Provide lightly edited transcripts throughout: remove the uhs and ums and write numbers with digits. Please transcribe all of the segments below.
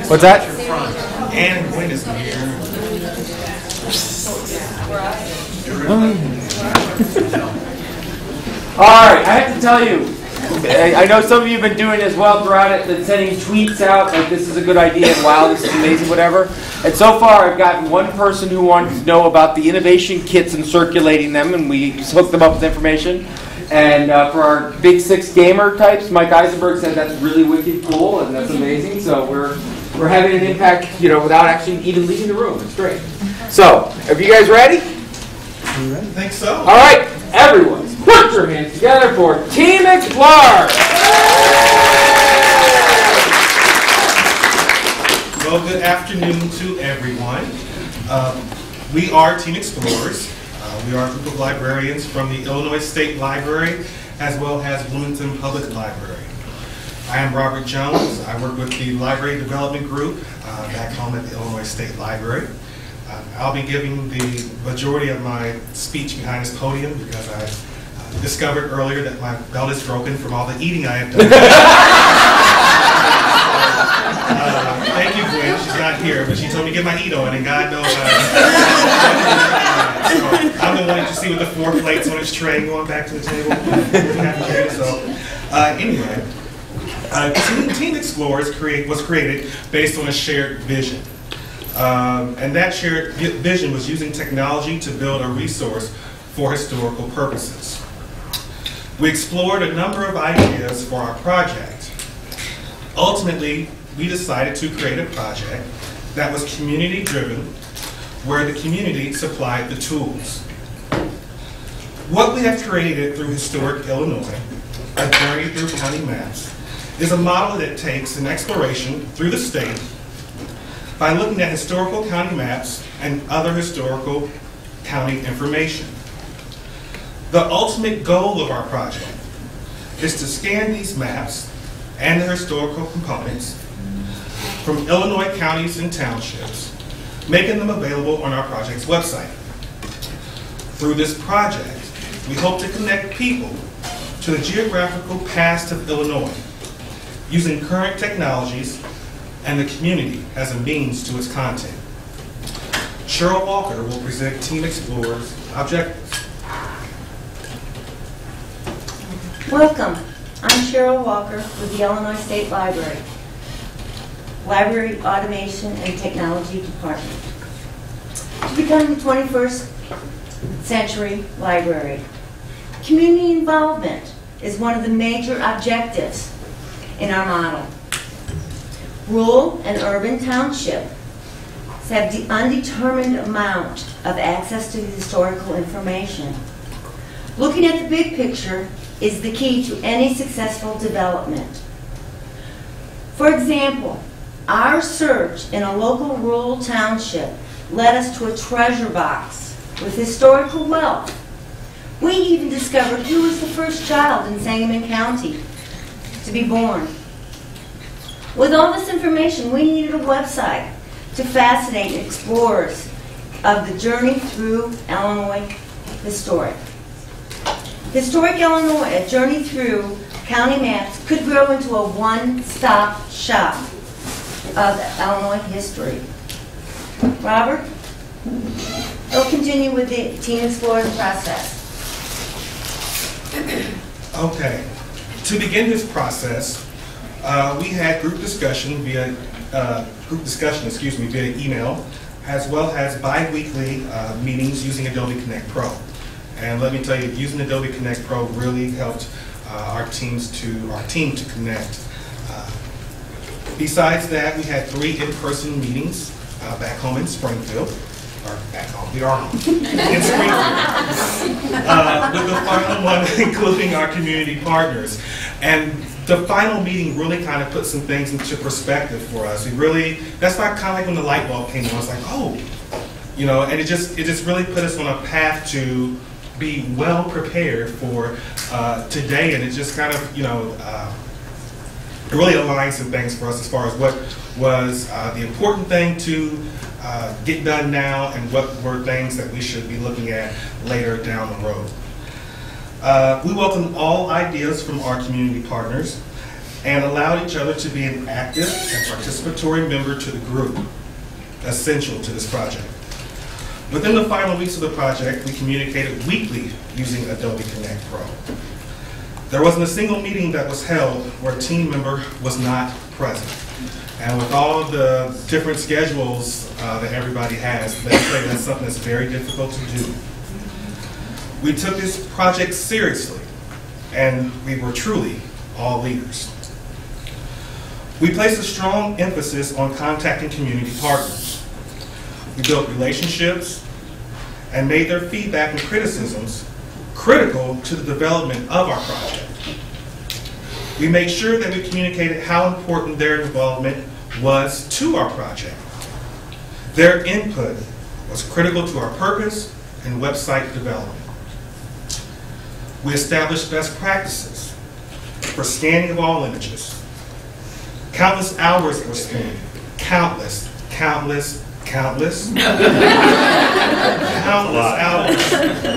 What's that? And Gwen is here. All right, I have to tell you, I know some of you have been doing as well throughout it, and sending tweets out like this is a good idea and wow, this is amazing, whatever. And so far, I've gotten one person who wanted to know about the innovation kits and circulating them, and we hooked them up with information. And for our Big Six gamer types, Mike Eisenberg said that's really wicked cool and that's amazing. So we're having an impact, without actually even leaving the room. It's great. So, are you guys ready? I think so. All right, everyone, put your hands together for Team Explore. Well, good afternoon to everyone. We are Team Explorers. We are a group of librarians from the Illinois State Library as well as Bloomington Public Library. I am Robert Jones. I work with the Library Development Group back home at the Illinois State Library. I'll be giving the majority of my speech behind this podium because I discovered earlier that my belt is broken from all the eating I have done. Thank you, Gwen. She's not here, but she told me to get my eat on, and God knows I'm the one to see with the 4 plates on his tray going back to the table. Anyway, Team Explorers was created based on a shared vision. And that shared vision was using technology to build a resource for historical purposes. We explored a number of ideas for our project. Ultimately, we decided to create a project that was community-driven, where the community supplied the tools. What we have created through Historic Illinois, a journey through county maps, is a model that takes an exploration through the state by looking at historical county maps and other historical county information. The ultimate goal of our project is to scan these maps and their historical components from Illinois counties and townships, making them available on our project's website. Through this project, we hope to connect people to the geographical past of Illinois, using current technologies and the community as a means to its content. Cherryl Walker will present Team Explorers' objectives. Welcome. I'm Cherryl Walker with the Illinois State Library, Library Automation and Technology Department. To become the 21st century library, community involvement is one of the major objectives in our model. Rural and urban townships have the undetermined amount of access to the historical information. Looking at the big picture is the key to any successful development. For example, our search in a local rural township led us to a treasure box with historical wealth. We even discovered who was the first child in Sangamon County to be born. With all this information, we needed a website to fascinate explorers of the journey through Illinois Historic. Historic Illinois, a journey through county maps, could grow into a one-stop shop of Illinois history. Robert, we'll continue with the Team Explorers process. Okay. To begin this process, we had group discussion via email, as well as bi-weekly meetings using Adobe Connect Pro. And let me tell you, using Adobe Connect Pro really helped our team to connect. Besides that, we had 3 in-person meetings back home in Springfield. Or back home, we are home, in Springfield. With the final one including our community partners. And the final meeting really kind of put some things into perspective for us. That's why kind of like when the light bulb came on, I was like, oh, and it just really put us on a path to be well prepared for today, and it just kind of, it really aligned some things for us as far as what was the important thing to get done now and what were things that we should be looking at later down the road. We welcome all ideas from our community partners, and allowed each other to be an active and participatory member to the group, essential to this project. Within the final weeks of the project, we communicated weekly using Adobe Connect Pro. There wasn't a single meeting that was held where a team member was not present. And with all of the different schedules that everybody has, let's say that's something that's very difficult to do. We took this project seriously, and we were truly all leaders. We placed a strong emphasis on contacting community partners. We built relationships and made their feedback and criticisms critical to the development of our project. We made sure that we communicated how important their involvement was to our project. Their input was critical to our purpose and website development. We established best practices for scanning of all images. Countless hours were spent, countless hours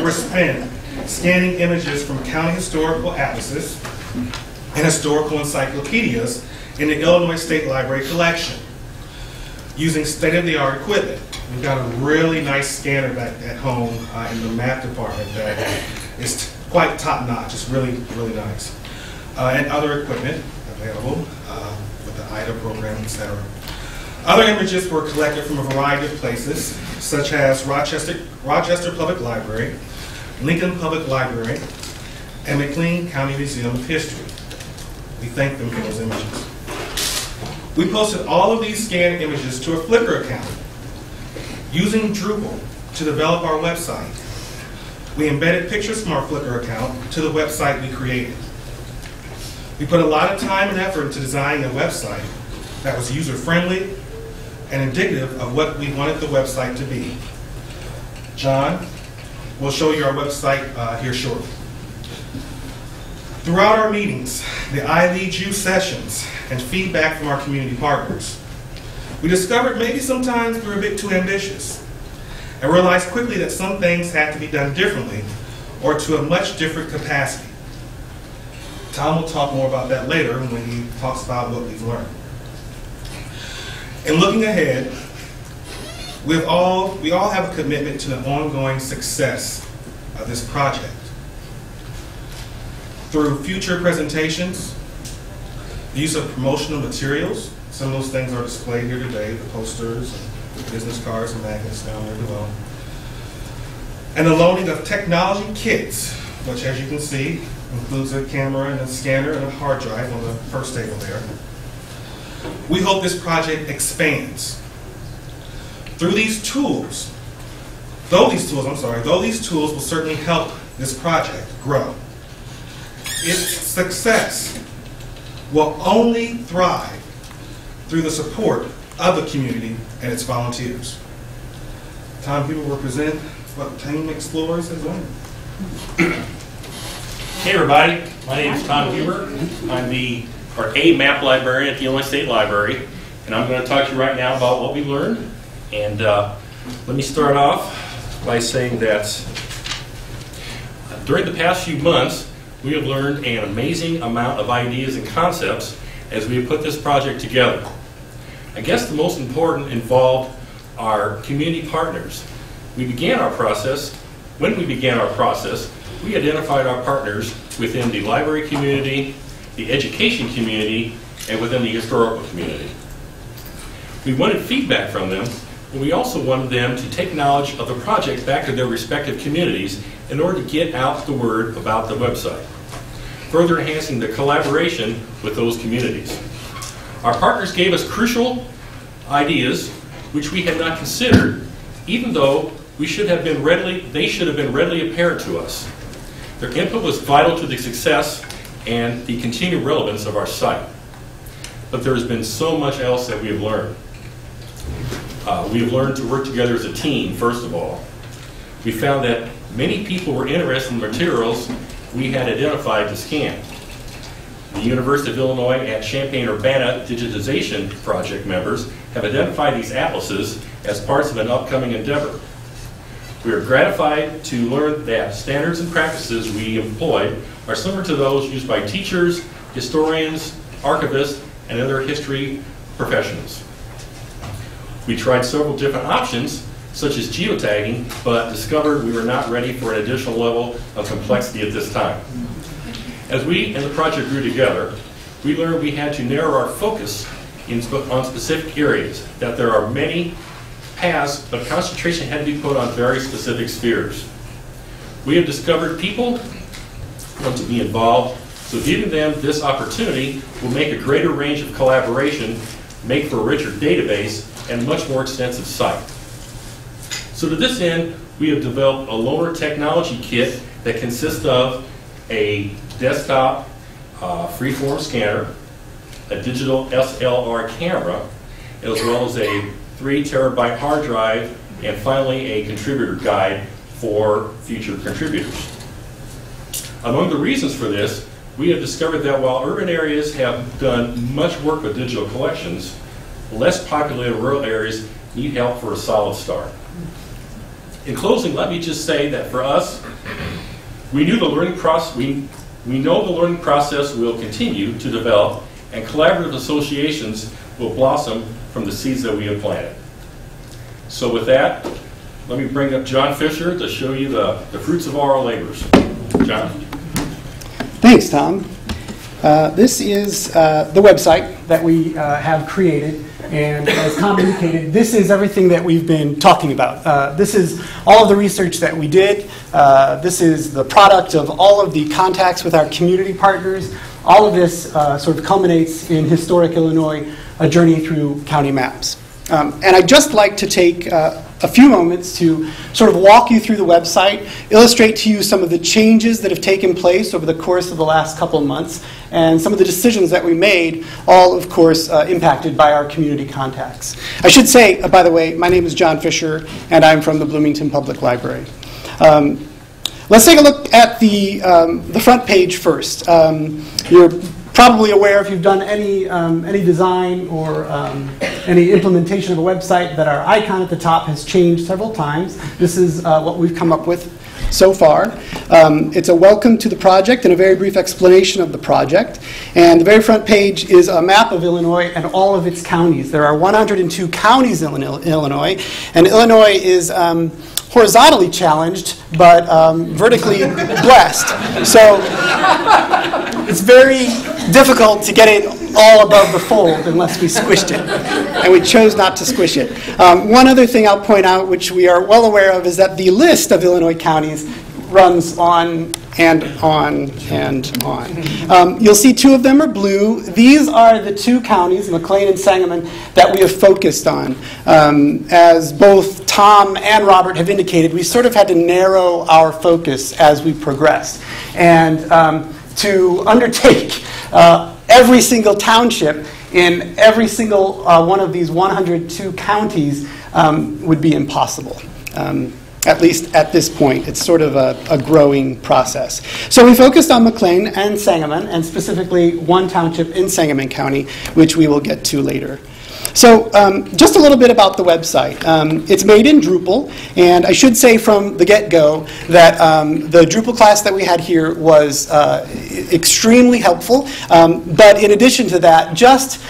were spent scanning images from county historical atlases and historical encyclopedias in the Illinois State Library collection, using state-of-the-art equipment. We've got a really nice scanner back at home in the map department that is quite top-notch. It's really, really nice. And other equipment available with the IDA program, etc. Other images were collected from a variety of places, such as Rochester Public Library, Lincoln Public Library, and Mcclain County Museum of History. We thank them for those images. We posted all of these scanned images to a Flickr account using Drupal to develop our website. We embedded pictures from our Flickr account to the website we created. We put a lot of time and effort into designing a website that was user-friendly and indicative of what we wanted the website to be. John will show you our website here shortly. Throughout our meetings, the ILEAD sessions, and feedback from our community partners, we discovered maybe sometimes we were a bit too ambitious and realized quickly that some things had to be done differently or to a much different capacity. Tom will talk more about that later when he talks about what we've learned. In looking ahead, we all have a commitment to the ongoing success of this project. Through future presentations, the use of promotional materials, some of those things are displayed here today, the posters, the business cards, and magnets down there below. And the loaning of technology kits, which as you can see, includes a camera and a scanner and a hard drive on the first table there. We hope this project expands. Though these tools will certainly help this project grow. Its success will only thrive through the support of the community and its volunteers. Tom Huber will present what Team Explorers has done. Hey everybody, my name is Tom Huber. I'm a map librarian at the Illinois State Library, and I'm going to talk to you right now about what we learned. And let me start off by saying that during the past few months, we have learned an amazing amount of ideas and concepts as we have put this project together. I guess the most important involved our community partners. When we began our process, we identified our partners within the library community, the education community, and within the historical community. We wanted feedback from them, and we also wanted them to take knowledge of the project back to their respective communities in order to get out the word about the website, further enhancing the collaboration with those communities. Our partners gave us crucial ideas which we had not considered, even though they should have been readily apparent to us. Their input was vital to the success and the continued relevance of our site. But there has been so much else that we have learned. We have learned to work together as a team, first of all. We found that many people were interested in the materials we had identified to scan. The University of Illinois at Champaign-Urbana Digitization Project members have identified these atlases as parts of an upcoming endeavor. We are gratified to learn that standards and practices we employ are similar to those used by teachers, historians, archivists, and other history professionals. We tried several different options, such as geotagging, but discovered we were not ready for an additional level of complexity at this time. As we and the project grew together, we learned we had to narrow our focus on specific areas, that there are many paths, but concentration had to be put on very specific spheres. We have discovered people want to be involved, so giving them this opportunity will make a greater range of collaboration, make for a richer database, and much more extensive site. So to this end, we have developed a loaner technology kit that consists of a desktop freeform scanner, a digital SLR camera, as well as a 3 terabyte hard drive, and finally a contributor guide for future contributors. Among the reasons for this, we have discovered that while urban areas have done much work with digital collections, less populated rural areas need help for a solid start. In closing, let me just say that for us, we know the learning process will continue to develop, and collaborative associations will blossom from the seeds that we have planted. So with that, let me bring up John Fischer to show you the fruits of our labors. John. Thanks, Tom. This is the website that we have created, and as Tom indicated, this is everything that we've been talking about. This is all of the research that we did. This is the product of all of the contacts with our community partners. All of this sort of culminates in Historic Illinois, a journey through county maps. And I'd just like to take a few moments to sort of walk you through the website, illustrate to you some of the changes that have taken place over the course of the last couple of months, and some of the decisions that we made, all, of course, impacted by our community contacts. I should say, by the way, my name is John Fischer, and I'm from the Bloomington Public Library. Let's take a look at the front page first. You're probably aware, if you've done any design or any implementation of a website, that our icon at the top has changed several times. This is what we've come up with so far. It's a welcome to the project and a very brief explanation of the project. And the very front page is a map of Illinois and all of its counties. There are 102 counties in Illinois, and Illinois is horizontally challenged, but vertically blessed. So it's very difficult to get it all above the fold unless we squished it, and we chose not to squish it. One other thing I'll point out, which we are well aware of, is that the list of Illinois counties runs on and on and on. You'll see 2 of them are blue. These are the 2 counties, Mclain and Sangamon, that we have focused on. As both Tom and Robert have indicated, we sort of had to narrow our focus as we progressed. And to undertake every single township in every single one of these 102 counties would be impossible. At least at this point. It's sort of a growing process. So we focused on Mclain and Sangamon, and specifically one township in Sangamon County, which we will get to later. So just a little bit about the website. It's made in Drupal, and I should say from the get-go that the Drupal class that we had here was extremely helpful. But in addition to that, just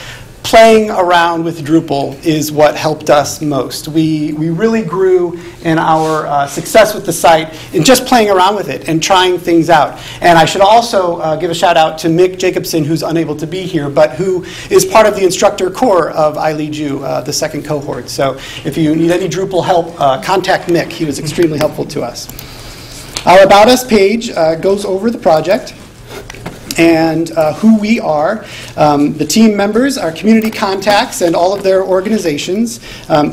playing around with Drupal is what helped us most. We really grew in our success with the site in just playing around with it and trying things out. And I should also give a shout out to Mick Jacobson, who's unable to be here, but who is part of the instructor core of ILEAD, the second cohort. So if you need any Drupal help, contact Mick. He was extremely helpful to us. Our About Us page goes over the project and who we are, the team members, our community contacts, and all of their organizations.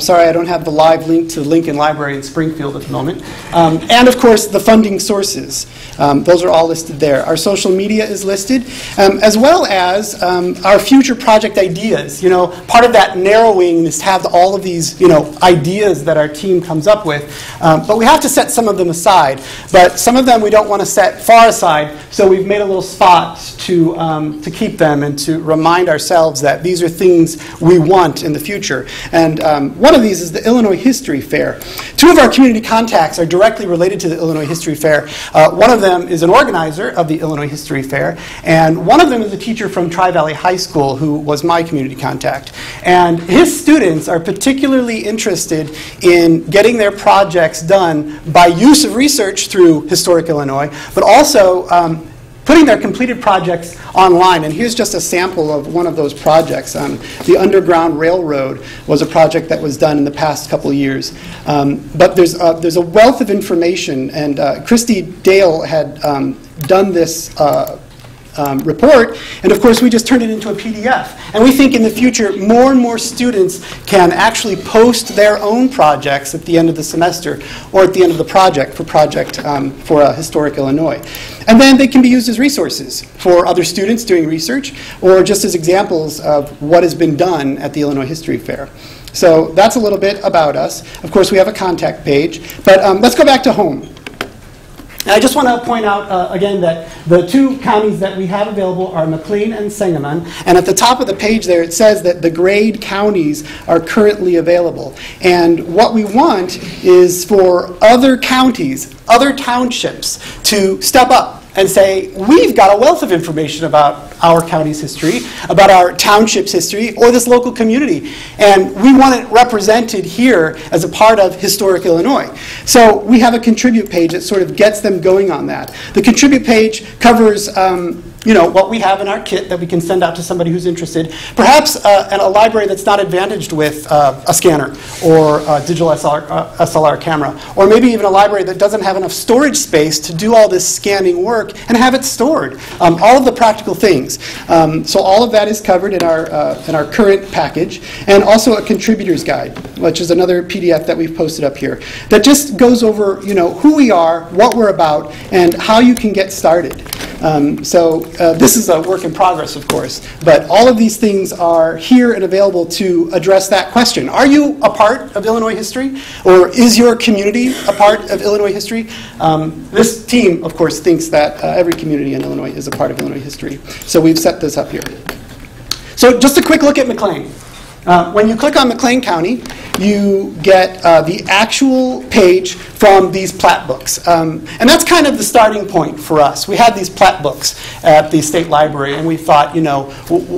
Sorry, I don't have the live link to the Lincoln Library in Springfield at the moment. And, of course, the funding sources. Those are all listed there. Our social media is listed, as well as our future project ideas. You know, part of that narrowing is to have all of these, ideas that our team comes up with. But we have to set some of them aside. But some of them we don't want to set far aside, so we've made a little spot to keep them and to remind ourselves that these are things we want in the future. And one of these is the Illinois History Fair. Two of our community contacts are directly related to the Illinois History Fair. One of them is an organizer of the Illinois History Fair, and one of them is a teacher from Tri-Valley High School who was my community contact. And his students are particularly interested in getting their projects done by use of research through Historic Illinois, but also putting their completed projects online. And here's just a sample of one of those projects. The Underground Railroad was a project that was done in the past couple of years. But there's a wealth of information, and Christy Dale had done this report, and of course we just turned it into a PDF. And we think in the future more and more students can actually post their own projects at the end of the semester or at the end of the project for Historic Illinois. And then they can be used as resources for other students doing research or just as examples of what has been done at the Illinois History Fair. So that's a little bit about us. Of course we have a contact page, but let's go back to home. And I just want to point out again that the two counties that we have available are Mclain and Sangamon. And at the top of the page there it says that the grade counties are currently available. And what we want is for other counties, other townships to step up and say, we've got a wealth of information about our county's history, about our township's history, or this local community. And we want it represented here as a part of Historic Illinois. So we have a contribute page that sort of gets them going on that. The contribute page covers what we have in our kit that we can send out to somebody who's interested. Perhaps a library that's not advantaged with a scanner or a digital SLR camera, or maybe even a library that doesn't have enough storage space to do all this scanning work and have it stored. All of the practical things. So all of that is covered in our current package, and also a contributor's guide, which is another PDF that we've posted up here that just goes over who we are, what we're about, and how you can get started. This is a work in progress, of course, but all of these things are here and available to address that question. Are you a part of Illinois history, or is your community a part of Illinois history? This team, of course, thinks that every community in Illinois is a part of Illinois history, so we've set this up here. So just a quick look at Mclain. When you click on Mclain County, you get the actual page from these plat books. And that's kind of the starting point for us. We had these plat books at the State Library, and we thought,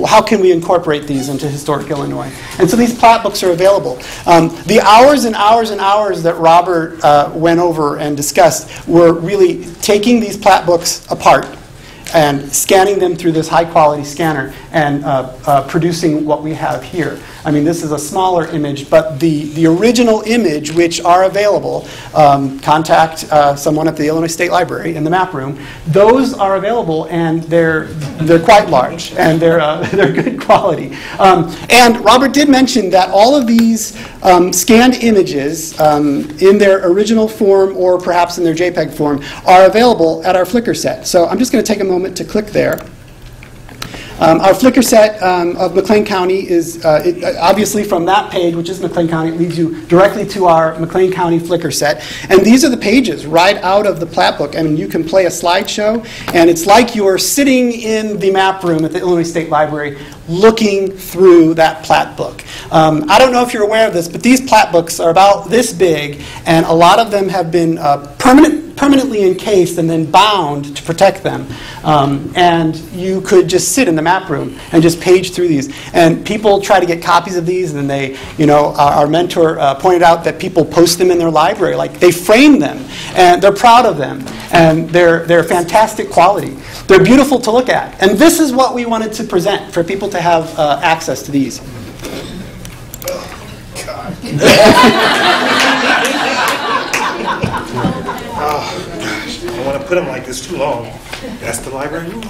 how can we incorporate these into Historic Illinois? And so these plat books are available. The hours and hours and hours that Robert went over and discussed were really taking these plat books apart and scanning them through this high-quality scanner and producing what we have here. I mean, this is a smaller image, but the original image, which are available, contact someone at the Illinois State Library in the map room. Those are available, and they're quite large, and they're good quality. And Robert did mention that all of these scanned images in their original form or perhaps in their JPEG form are available at our Flickr set. So I'm just going to take a moment to click there. Our Flickr set of Mclain County is, obviously from that page, which is Mclain County, it leads you directly to our Mclain County Flickr set. And these are the pages right out of the plat book. I mean, you can play a slideshow, and it's like you're sitting in the map room at the Illinois State Library looking through that plat book. I don't know if you're aware of this, but these plat books are about this big, and a lot of them have been permanently encased and then bound to protect them. And you could just sit in the map room and just page through these. And people try to get copies of these, and they, our mentor pointed out that people post them in their library. Like, they frame them, and they're proud of them, and they're fantastic quality. They're beautiful to look at. And this is what we wanted to present for people to have access to these. Oh, God. Oh, gosh. I don't want to put them like this too long. That's the library rule.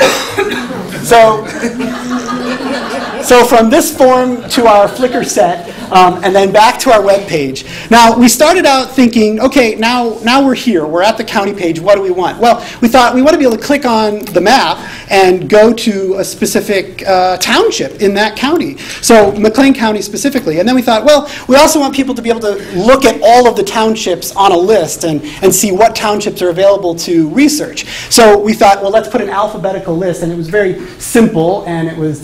So from this form to our Flickr set, And then back to our web page. Now, we started out thinking, okay, now we're here. We're at the county page. What do we want? Well, we thought we want to be able to click on the map and go to a specific township in that county. So Mclain County specifically. And then we thought, well, we also want people to be able to look at all of the townships on a list and see what townships are available to research. So we thought, well, let's put an alphabetical list. And it was very simple, and it was,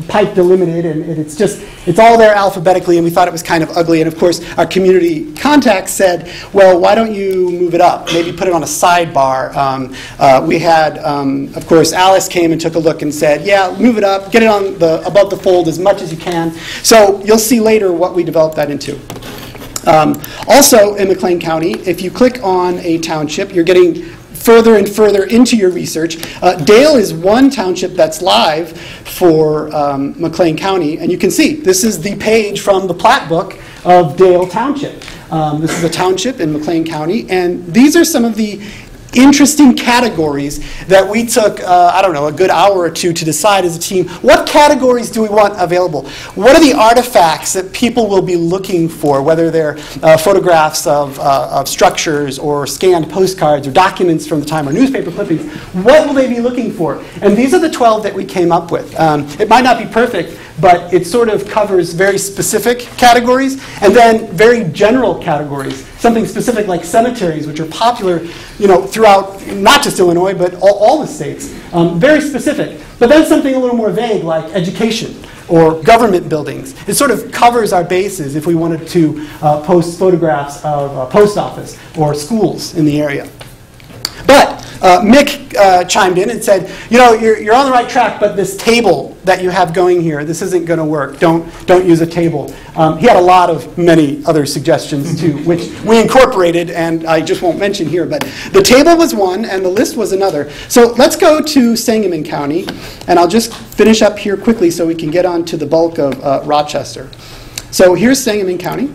pipe delimited, and it's all there alphabetically, and we thought it was kind of ugly. And of course, our community contacts said, well, why don't you move it up? Maybe put it on a sidebar. We had, of course, Alice came and took a look and said, yeah, move it up, get it on above the fold as much as you can. So you'll see later what we developed that into. Also in Mclain County, if you click on a township, you're getting further and further into your research. Dale is one township that's live for Mclain County, and you can see this is the page from the plat book of Dale Township. This is a township in Mclain County, and these are some of the interesting categories that we took, a good hour or two to decide as a team. What categories do we want available? What are the artifacts that people will be looking for, whether they're photographs of structures or scanned postcards or documents from the time or newspaper clippings? What will they be looking for? And these are the 12 that we came up with. It might not be perfect, but it sort of covers very specific categories and then very general categories. Something specific like cemeteries, which are popular, throughout not just Illinois, but all the states. Very specific. But then something a little more vague, like education or government buildings. It sort of covers our bases if we wanted to post photographs of a post office or schools in the area. But Mick chimed in and said, you're on the right track, but this table that you have going here, this isn't going to work. Don't use a table. He had many other suggestions too, which we incorporated, and I just won't mention here. But the table was one, and the list was another. So let's go to Sangamon County, and I'll just finish up here quickly so we can get on to the bulk of Rochester. So here's Sangamon County.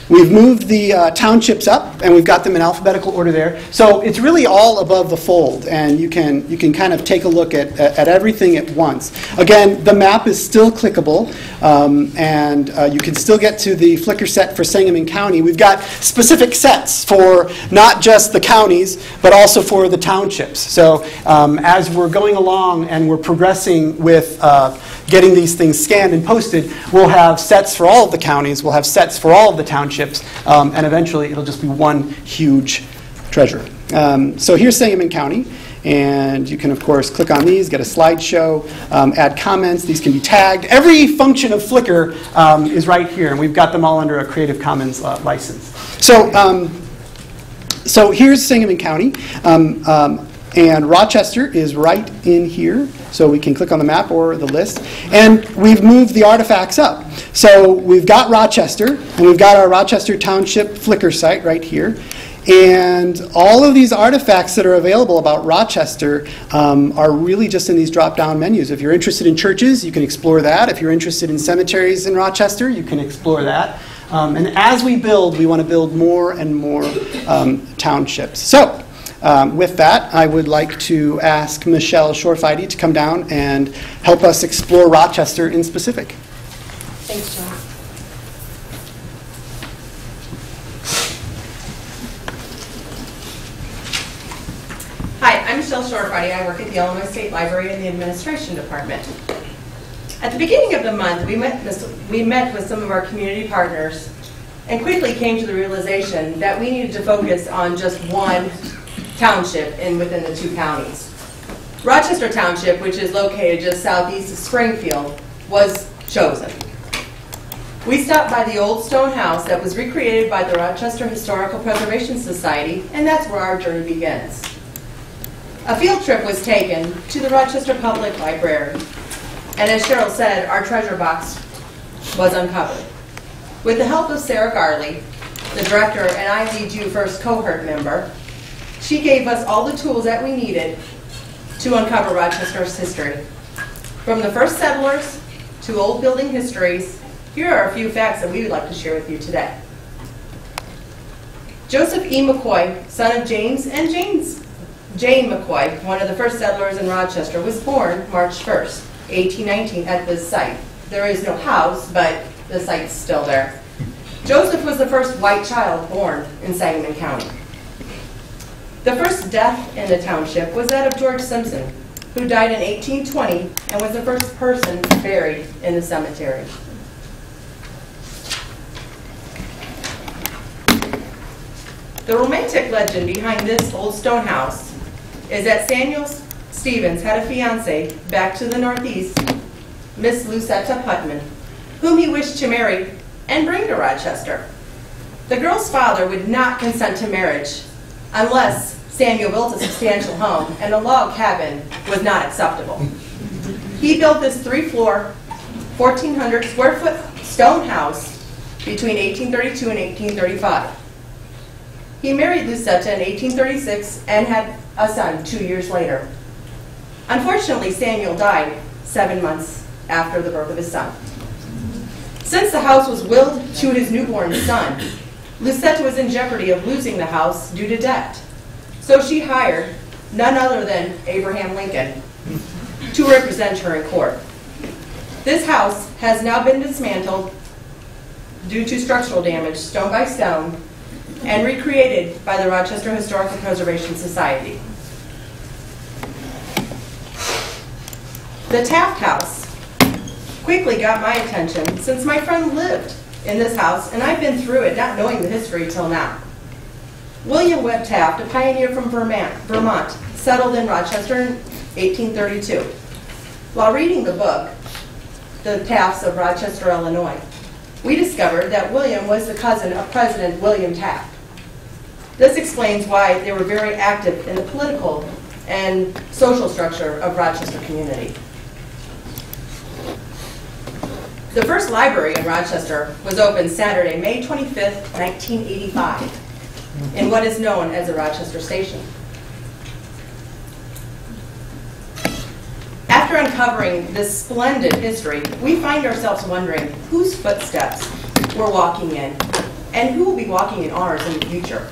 We've moved the townships up, and we've got them in alphabetical order there. So it's really all above the fold, and you can kind of take a look at everything at once. Again, the map is still clickable, and you can still get to the Flickr set for Sangamon County. We've got specific sets for not just the counties, but also for the townships. So as we're going along and we're progressing with getting these things scanned and posted, we'll have sets for all of the counties, we'll have sets for all of the townships, and eventually it'll just be one huge treasure. So here's Sangamon County, and you can, of course, click on these, get a slideshow, add comments. These can be tagged. Every function of Flickr is right here, and we've got them all under a Creative Commons license. So here's Sangamon County. And Rochester is right in here, so we can click on the map or the list. And we've moved the artifacts up. So we've got Rochester, and we've got our Rochester Township Flickr site right here. And all of these artifacts that are available about Rochester are really just in these drop-down menus. If you're interested in churches, you can explore that. If you're interested in cemeteries in Rochester, you can explore that. And as we build, we want to build more and more townships. So with that, I would like to ask Michelle Schorfheide to come down and help us explore Rochester in specific. Thanks, John. Hi, I'm Michelle Schorfheide. I work at the Illinois State Library in the Administration Department. At the beginning of the month, we met with some of our community partners and quickly came to the realization that we needed to focus on just one township within the two counties. Rochester Township, which is located just southeast of Springfield, was chosen. We stopped by the old stone house that was recreated by the Rochester Historical Preservation Society, and that's where our journey begins. A field trip was taken to the Rochester Public Library, and as Cheryl said, our treasure box was uncovered. With the help of Sarah Garley, the director and ILEAD First Cohort member, she gave us all the tools that we needed to uncover Rochester's history. From the first settlers to old building histories, here are a few facts that we would like to share with you today. Joseph E. McCoy, son of James and Jane McCoy, one of the first settlers in Rochester, was born March 1st, 1819 at this site. There is no house, but the site's still there. Joseph was the first white child born in Sangamon County. The first death in the township was that of George Simpson, who died in 1820 and was the first person buried in the cemetery. The romantic legend behind this old stone house is that Samuel Stevens had a fiancée back to the Northeast, Miss Lucetta Putman, whom he wished to marry and bring to Rochester. The girl's father would not consent to marriage unless Samuel built a substantial home and a log cabin was not acceptable. He built this 3-floor, 1,400 square foot stone house between 1832 and 1835. He married Lucetta in 1836 and had a son 2 years later. Unfortunately, Samuel died 7 months after the birth of his son. Since the house was willed to his newborn son, Lucetta was in jeopardy of losing the house due to debt. So she hired none other than Abraham Lincoln to represent her in court. This house has now been dismantled due to structural damage, stone by stone, and recreated by the Rochester Historical Preservation Society. The Taft House quickly got my attention since my friend lived in this house and I've been through it not knowing the history till now. William Webb Taft, a pioneer from Vermont, settled in Rochester in 1832. While reading the book, The Tafts of Rochester, Illinois, we discovered that William was the cousin of President William Taft. This explains why they were very active in the political and social structure of Rochester community. The first library in Rochester was opened Saturday, May 25th, 1985, in what is known as the Rochester Station. After uncovering this splendid history, we find ourselves wondering whose footsteps we're walking in and who will be walking in ours in the future.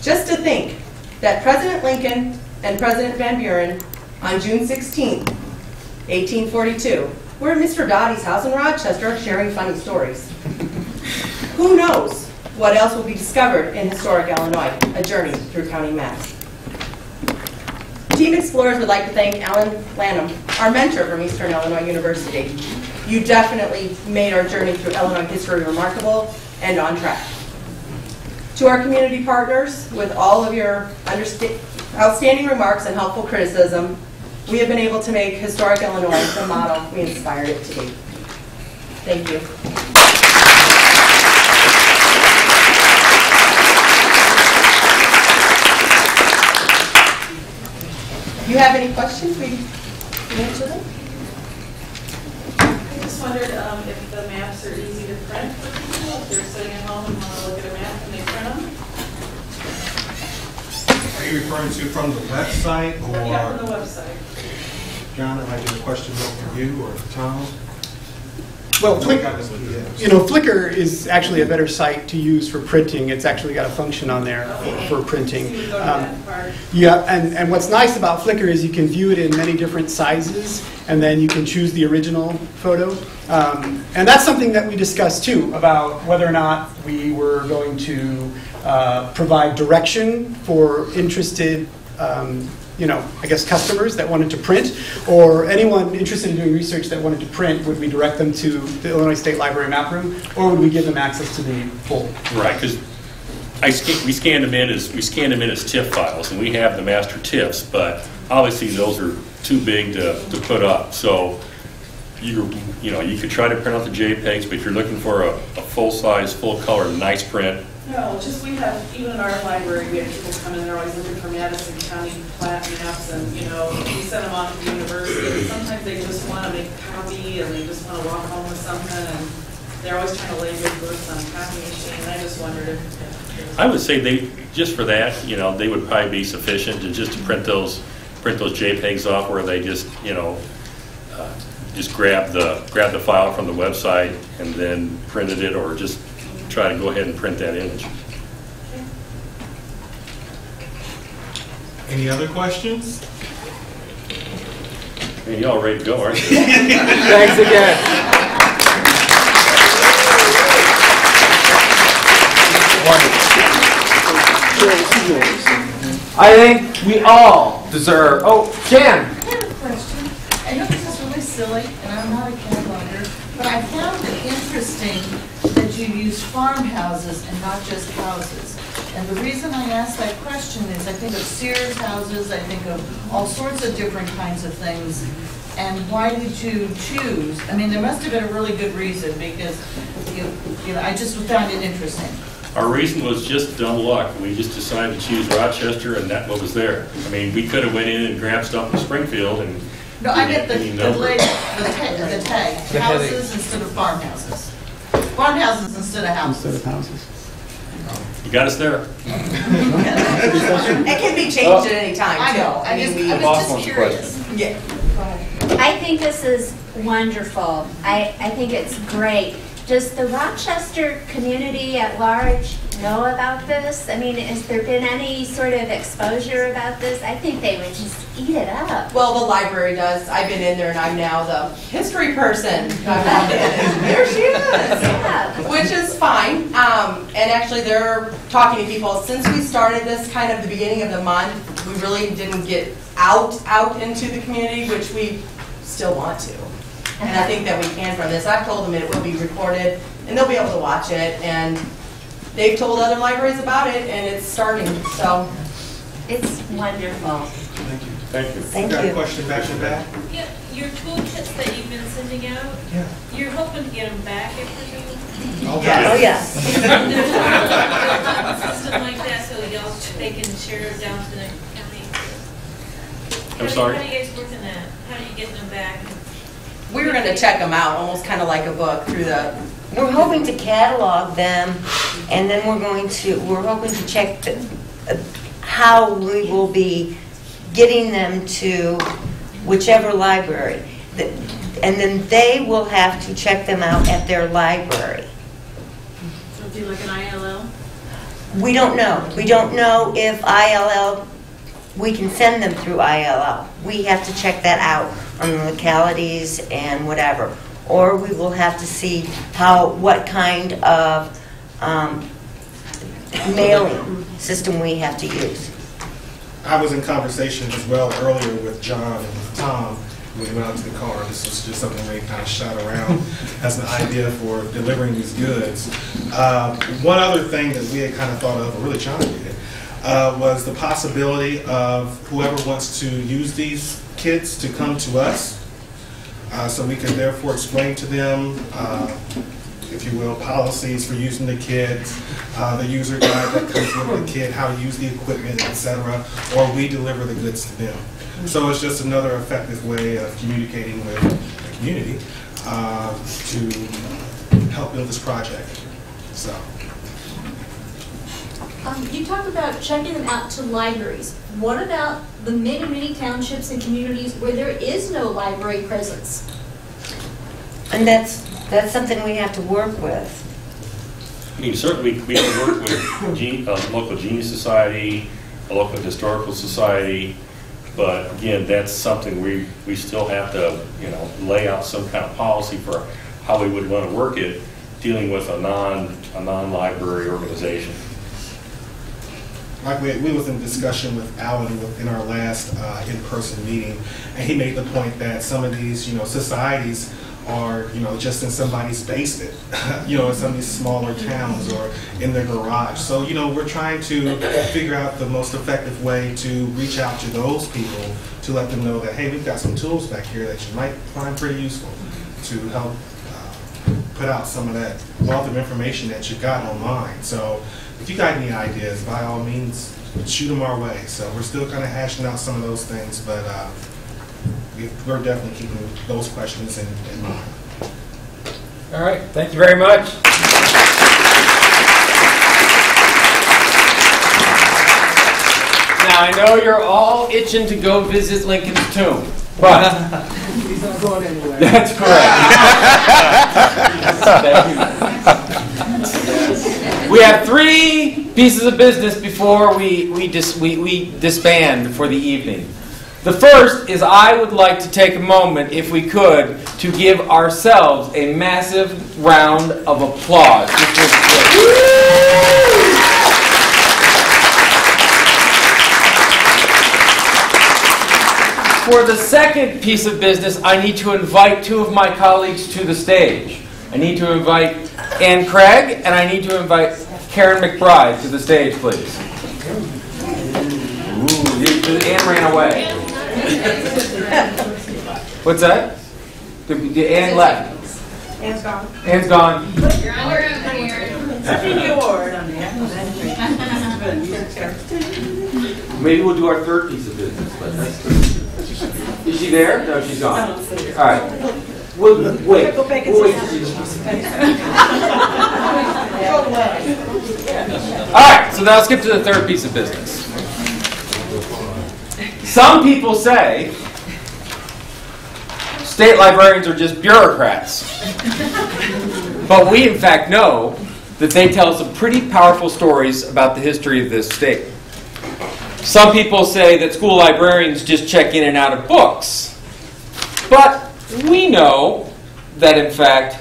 Just to think that President Lincoln and President Van Buren on June 16, 1842, were at Mr. Dottie's house in Rochester sharing funny stories. Who knows what else will be discovered in historic Illinois, a journey through County Mass. Team Explorers would like to thank Alan Lanham, our mentor from Eastern Illinois University. You definitely made our journey through Illinois history remarkable and on track. To our community partners, with all of your outstanding remarks and helpful criticism, we have been able to make historic Illinois the model we inspired it to be. Thank you. If you have any questions, we can answer them. I just wondered if the maps are easy to print for people, if they're sitting at home and want to look at a map and they print them. Are you referring to from the website or? Yeah, from the website. John, if I get a question for you or Tom? Well, Flickr is actually a better site to use for printing. It's actually got a function on there for printing. Yeah, and what's nice about Flickr is you can view it in many different sizes, and then you can choose the original photo. And that's something that we discussed too, about whether or not we were going to provide direction for interested I guess customers that wanted to print, or anyone interested in doing research that wanted to print, would we direct them to the Illinois State Library map room, or would we give them access to the full? Right, because we scan them in as TIFF files, and we have the master TIFFs, but obviously those are too big to put up. So you could try to print out the JPEGs, but if you're looking for a full-size, full-color, nice print. No, just we have, even in our library, we have people come in, they're always looking for Madison County plat maps, and we send them off to the university, and sometimes they just want to make a copy, and they just want to walk home with something, and they're always trying to lay good books on a copy machine, and I just wondered if... I would say just for that, they would probably be sufficient to just to print those JPEGs off, where they just, just grab the file from the website and then printed it, or just try to go ahead and print that image. Any other questions? And y'all ready to go, aren't you? Thanks again. I think we all deserve. Oh, Jan. I have a question. I know this is really silly, and I'm not a cataloger, but I found it interesting that you use farmhouses and not just houses. And the reason I ask that question is I think of Sears houses, I think of all sorts of different kinds of things. And why did you choose? I mean, there must have been a really good reason because, you know, I just found it interesting. Our reason was just dumb luck. We just decided to choose Rochester, and that's what was there. I mean, we could have went in and grabbed stuff in Springfield and... No, I meant the tag, houses instead of farmhouses. Farmhouses instead of houses. Instead of houses. You got us there. It can be changed at any time, I too. know, I was just curious. Yeah. I think this is wonderful. I think it's great. Does the Rochester community at large know about this? I mean, has there been any sort of exposure about this? I think they would just eat it up. Well, the library does. I've been in there, and I'm now the history person. There she is. Yeah. Which is fine. And actually, they're talking to people. Since we started this kind of the beginning of the month, we really didn't get out into the community, which we still want to. And I think that we can from this. I've told them it will be recorded, and they'll be able to watch it. And they've told other libraries about it, and it's starting. So It's wonderful. Thank you. Thank you. Thank Got a you. question back to back? Yeah, your toolkits that you've been sending out, Yeah. you're hoping to get them back, I presume? Oh, yes. A system like that, so y'all, they can share it down to the county. I'm sorry? How do you guys work on that? How do you get them back? we were going to check them out, almost kind of like a book through the. We're hoping to catalog them, and then we're hoping to check how we will be getting them to whichever library. And then they will have to check them out at their library. So do like an ILL? We don't know. We don't know if ILL, we can send them through ILL. We have to check that out on the localities and whatever. Or we will have to see what kind of mailing system we have to use. I was in conversation as well earlier with John and with Tom when we went out to the car. This was just something they kind of shot around as an idea for delivering these goods. One other thing that we had kind of thought of, or really John did, was the possibility of whoever wants to use these kits to come to us, so we can therefore explain to them, if you will, policies for using the kit, the user guide that comes with the kit, how to use the equipment, etc., or we deliver the goods to them. So it's just another effective way of communicating with the community to help build this project. So. You talked about checking them out to libraries. What about the many, many townships and communities where there is no library presence? And that's something we have to work with. I mean, certainly we can work with local Genius Society, a local historical society, but again, that's something we still have to, lay out some kind of policy for how we would want to work it, dealing with a non-library organization. Like we was in discussion with Alan in our last in-person meeting, and he made the point that some of these, societies are, just in somebody's basement, in some of these smaller towns or in their garage. So, we're trying to figure out the most effective way to reach out to those people to let them know that, hey, we've got some tools back here that you might find pretty useful to help put out some of that wealth of information that you got online. So if you got any ideas, by all means, shoot them our way. So we're still kind of hashing out some of those things, but we're definitely keeping those questions in mind. All right, thank you very much. Now, I know you're all itching to go visit Lincoln's tomb, but He's not going anywhere. that's correct. We have 3 pieces of business before we disband for the evening. The first is I would like to take a moment, if we could, to give ourselves a massive round of applause. For the second piece of business, I need to invite two of my colleagues to the stage. I need to invite Ann Craig, and I need to invite Karen Mcbride to the stage, please. Ooh, Ann ran away. What's that? Ann left. Ann's gone. Ann's gone. You're on your own here. Maybe we'll do our third piece of business. But is she there? No, she's gone. All right. We'll wait. We'll wait till she's All right, so now let's skip to the third piece of business. Some people say state librarians are just bureaucrats. But we, in fact, know that they tell some pretty powerful stories about the history of this state. Some people say that school librarians just check in and out of books. But we know that, in fact,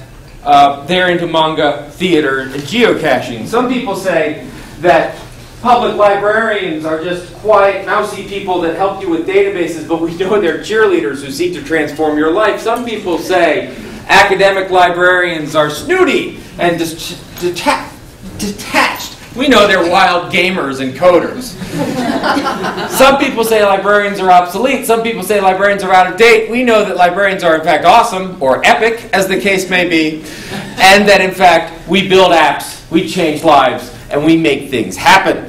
they're into manga, theater, and geocaching. Some people say that public librarians are just quiet, mousy people that help you with databases, but we know they're cheerleaders who seek to transform your life. Some people say academic librarians are snooty and detached. We know they're wild gamers and coders. Some people say librarians are obsolete. Some people say librarians are out of date. We know that librarians are in fact awesome, or epic, as the case may be, and that in fact we build apps, we change lives, and we make things happen.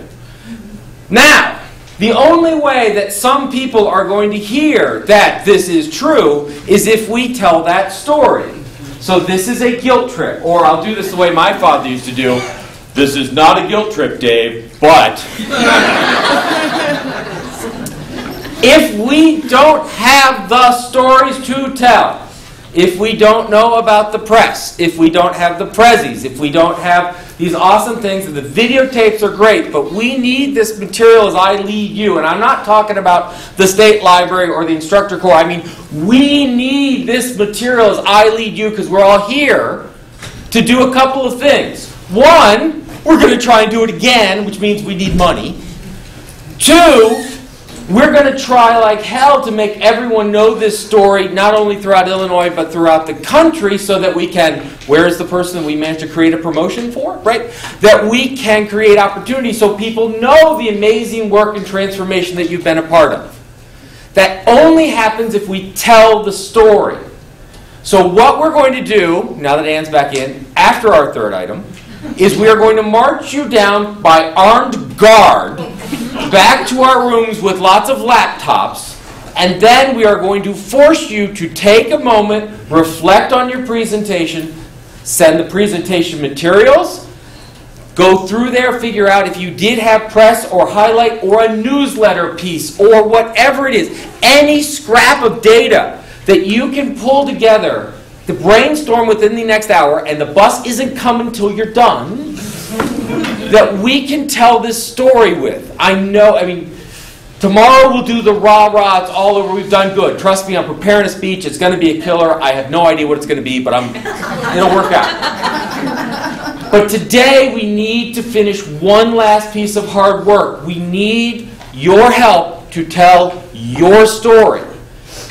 Now, the only way that some people are going to hear that this is true is if we tell that story. So this is a guilt trip, or I'll do this the way my father used to do. This is not a guilt trip, Dave, but if we don't have the stories to tell, if we don't know about the press, if we don't have the prezzies, if we don't have these awesome things, and the videotapes are great, but we need this material as I lead you. And I'm not talking about the state library or the instructor corps. I mean, we need this material as I lead you because we're all here to do a couple of things. One, we're going to try and do it again, which means we need money. Two, we're going to try like hell to make everyone know this story, not only throughout Illinois, but throughout the country, so that we can, where is the person we managed to create a promotion for, right? That we can create opportunity so people know the amazing work and transformation that you've been a part of. That only happens if we tell the story. So what we're going to do, now that Ann's back in, after our third item, is we are going to march you down by armed guard back to our rooms with lots of laptops, and then we are going to force you to take a moment, reflect on your presentation, send the presentation materials, go through there, figure out if you did have press or highlight or a newsletter piece or whatever it is, any scrap of data that you can pull together to brainstorm within the next hour, and the bus isn't coming till you're done, that we can tell this story with. I know, tomorrow we'll do the rah-rah, it's all over, we've done good. Trust me, I'm preparing a speech, it's going to be a killer. I have no idea what it's going to be, but it'll work out. But today we need to finish one last piece of hard work. We need your help to tell your story.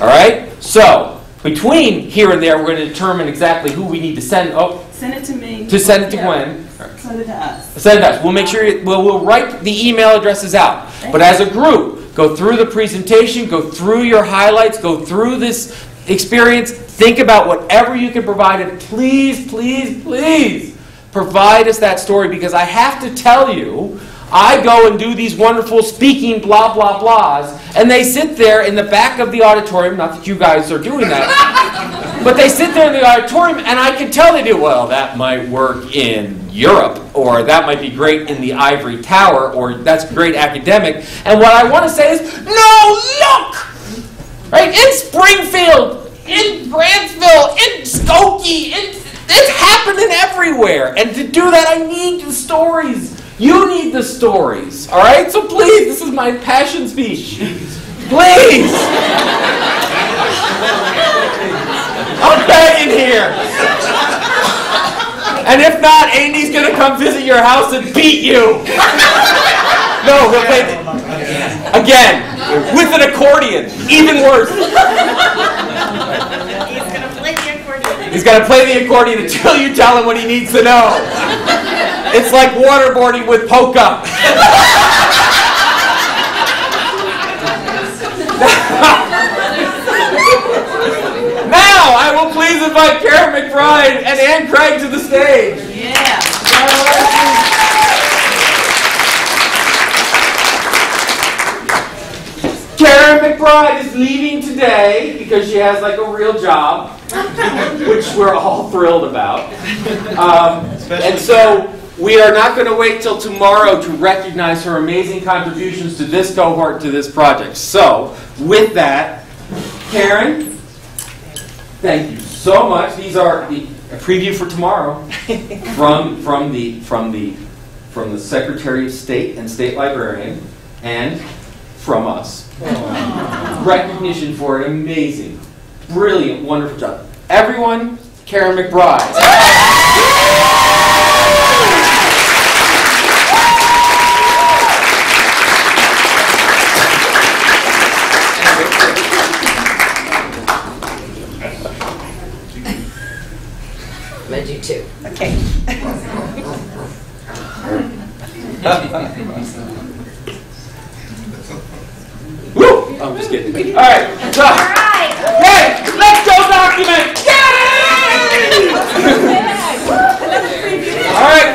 All right? So, between here and there, we're going to determine exactly who we need to send. Oh, Send it to me. to send it to Gwen. Send it to us. Send it to us. We'll make sure we'll write the email addresses out. But as a group, go through the presentation, go through your highlights, go through this experience, think about whatever you can provide, and please, please, please provide us that story, because I have to tell you, I go and do these wonderful speaking blah, blah, blahs, and they sit there in the back of the auditorium, not that you guys are doing that, but they sit there in the auditorium, and I can tell they do, well, that might work in Europe, or that might be great in the ivory tower, or that's great academic, and what I want to say is, no, look! Right? In Springfield, in Grantsville, in Skokie, it's happening everywhere, and to do that, I need the stories. You need the stories, all right? So please, this is my passion speech. Please! I'm begging here. And if not, Andy's gonna come visit your house and beat you. No, we'll play again with an accordion. Even worse. He's gonna play the accordion until you tell him what he needs to know. It's like waterboarding with polka. Now, I will please invite Karen Mcbride and Ann Craig to the stage. Yeah. Karen Mcbride is leaving today because she has like a real job, which we're all thrilled about. And so we are not going to wait till tomorrow to recognize her amazing contributions to this cohort, to this project. So, with that, Karen, thank you so much. These are a preview for tomorrow from the Secretary of State and State Librarian, and from us. Recognition for an amazing, brilliant, wonderful job. Everyone, Karen Mcbride. I do too. Okay. Woo! I'm just kidding. All right. So, hey, let's go document. Yay! All right.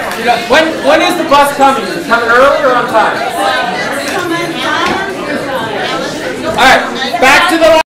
When is the bus coming? Is it coming early or on time? All right. Back to the